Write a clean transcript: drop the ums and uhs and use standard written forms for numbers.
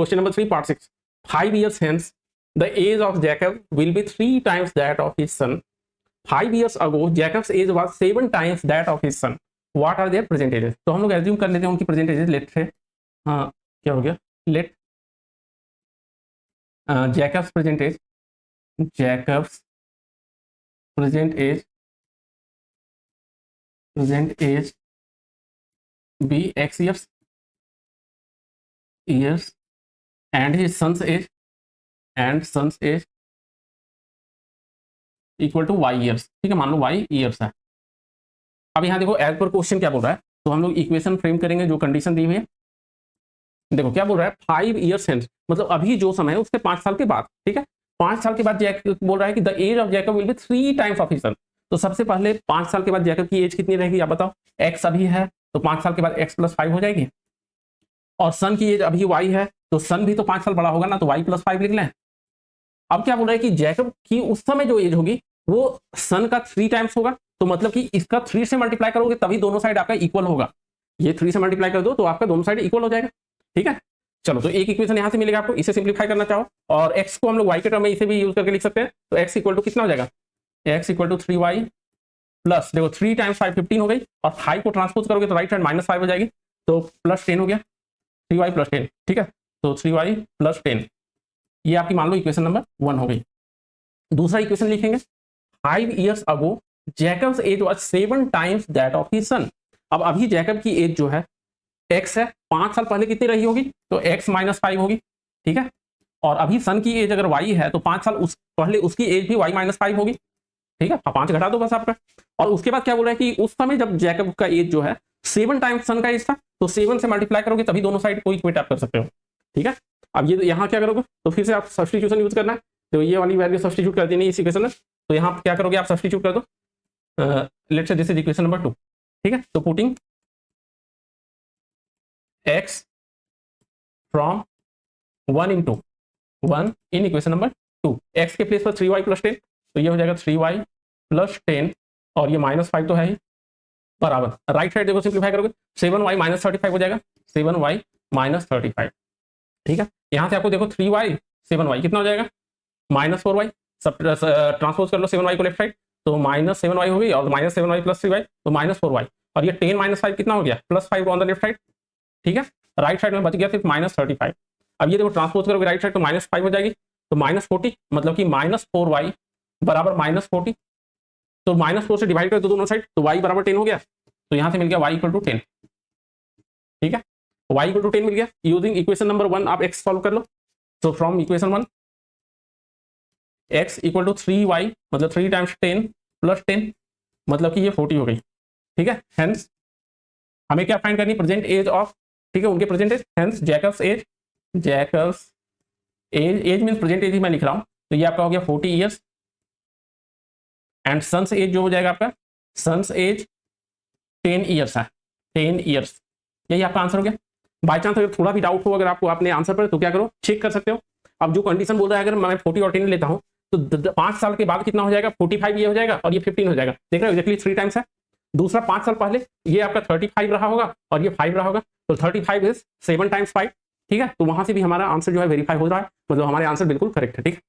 Question number 3 part 6. 5 years hence the age of Jacob will be 3 times that of his son. 5 years ago Jacob's age was 7 times that of his son. What are their present ages? तो हम लोग assume कर लेते हैं उनकी present ages. Late है, हाँ क्या हो गया, late Jacob's present age, Jacob's present age be x years and his son's age equal to y years. ठीक है, मान लो y years है. अब यहाँ देखो एज पर क्वेश्चन क्या बोल रहा है, तो हम लोग इक्वेशन फ्रेम करेंगे जो कंडीशन दी हुई है. देखो क्या बोल रहा है, 5 years hence, मतलब अभी जो समय है उसके 5 साल के बाद. ठीक है, 5 साल के बाद जैकब बोल रहा है कि the age of Jacob will be 3 times of his son. तो सबसे पहले 5 साल के बाद जैकब की एज कितनी रहेगी आप बताओ. x अभी है तो 5 साल के बाद x + 5 हो जाएगी, और सन की एज अभी y है तो सन भी तो 5 साल बड़ा होगा ना, तो y + 5 लिख लें. अब क्या बोल रहा है कि जैकब की उस समय जो एज होगी वो सन का 3 टाइम्स होगा, तो मतलब कि इसका 3 से मल्टीप्लाई करोगे तभी दोनों साइड आपका इक्वल होगा. ये 3 से मल्टीप्लाई कर दो तो आपका दोनों साइड इक्वल हो जाएगा. ठीक है, चलो तो एक इक्वेशन यहां से मिलेगा आपको. इसे सिंप्लीफाई करना चाहो और x को हम लोग y के टर्म में इसे भी यूज करके लिख सकते हैं. तो x इक्वल टू कितना हो जाएगा, x equal to 3y plus, देखो 3 टाइम्स 5 15 हो गई, और 5 को ट्रांसपोज करोगे तो राइट हैंड -5 हो जाएगी, तो प्लस 10 हो गया, 3y + 10. ठीक है, तो 3y + 10 ये आपकी मान लो इक्वेशन नंबर 1 हो गई. दूसरा इक्वेशन लिखेंगे, 5 years ago Jacob's age was 7 times that of his son. अब अभी जैकब की एज जो है x है, 5 साल पहले कितनी रही होगी, तो x - 5 होगी. ठीक है, और अभी सन की एज अगर y है तो 5 साल पहले उसकी एज भी y - 5 होगी. ठीक है, 5 घटा दो बस आपका. और उसके बाद क्या बोल रहा है कि उस समय जब जैकब का एज जो है 7 टाइम्स सन का एज था, तो 7 से मल्टीप्लाई करोगे तभी दोनों साइड को इक्वेट आप कर सकते हो. ठीक है, अब ये यहाँ क्या करोगे, तो फिर से आप सब्स्टिट्यूशन यूज करना है. तो ये वाली वैल्यू सब्स्टिट्यूट कर देनी है इस इक्वेशन में. तो यहाँ क्या करोगे आप, सब्स्टिट्यूट कर दो. Let's say this is equation number 2. ठीक है, तो putting x from 1 into 1 in equation number 2, x के प्लेस पर 3y + 10, तो ये हो जाएगा 3y + 10, और ये -5 तो है ही, बराबर राइट साइड देखो सिंप्लीफाई करोगे 7y - 35 हो जाएगा, 7y - 35. ठीक है, यहाँ से आपको देखो 3y 7y कितना हो जाएगा, -4y. सब ट्रांसपोज कर लो 7y को लेफ्ट साइड, तो -7y हो गई, और -7y + 3y तो -4y, और ये 10 - 5 कितना हो गया, +5 ऑन द लेफ्ट साइड. ठीक है, राइट साइड में बच गया सिर्फ -35. अब ये देखो ट्रांसपोज करोगे राइट साइड तो -5 हो जाएगी, तो -40 मतलब कि -4y बराबर -40. तो -4 से डिवाइड कर दो दोनों साइड, तो y बराबर 10 हो गया. तो यहाँ से मिल गया y = 10. ठीक है, y = 10 मिल गया. यूजिंग इक्वेशन नंबर 1 आप x सॉल्व कर लो. तो फ्रॉम इक्वेशन 1 x = 3y मतलब 3 टाइम्स 10 + 10 मतलब कि ये 40 हो गई. ठीक है, हेंस हमें क्या फाइंड करनी, प्रेजेंट एज ऑफ. ठीक है, उनके present age, hence Jacob's age means present age ही मैं लिख रहा हूं, तो ये आपका हो गया 40 इयर्स. एंड सन्स एज जो हो जाएगा आपका, सन्स एज 10 इयर्स है, 10 इयर्स. यही आपका आंसर हो गया. बाई चांस अगर थोड़ा भी डाउट हो अगर आपको अपने आंसर पर, तो क्या करो चेक कर सकते हो. अब जो कंडीशन बोल रहा है अगर मैं 40 और 10 लेता हूं तो 5 साल के बाद कितना हो जाएगा, 45 ये हो जाएगा, और ये 15 हो जाएगा. देख रहे हो एक्चुअली 3 टाइम्स है. दूसरा 5 साल पहले ये आपका 35 रहा होगा, और ये 5 रहा होगा, तो 35 इज 7 टाइम्स 5. ठीक है, तो वहां से भी हमारा आंसर जो है वेरीफाई हो रहा है, मतलब हमारे आंसर बिल्कुल करेक्ट है. ठीक है.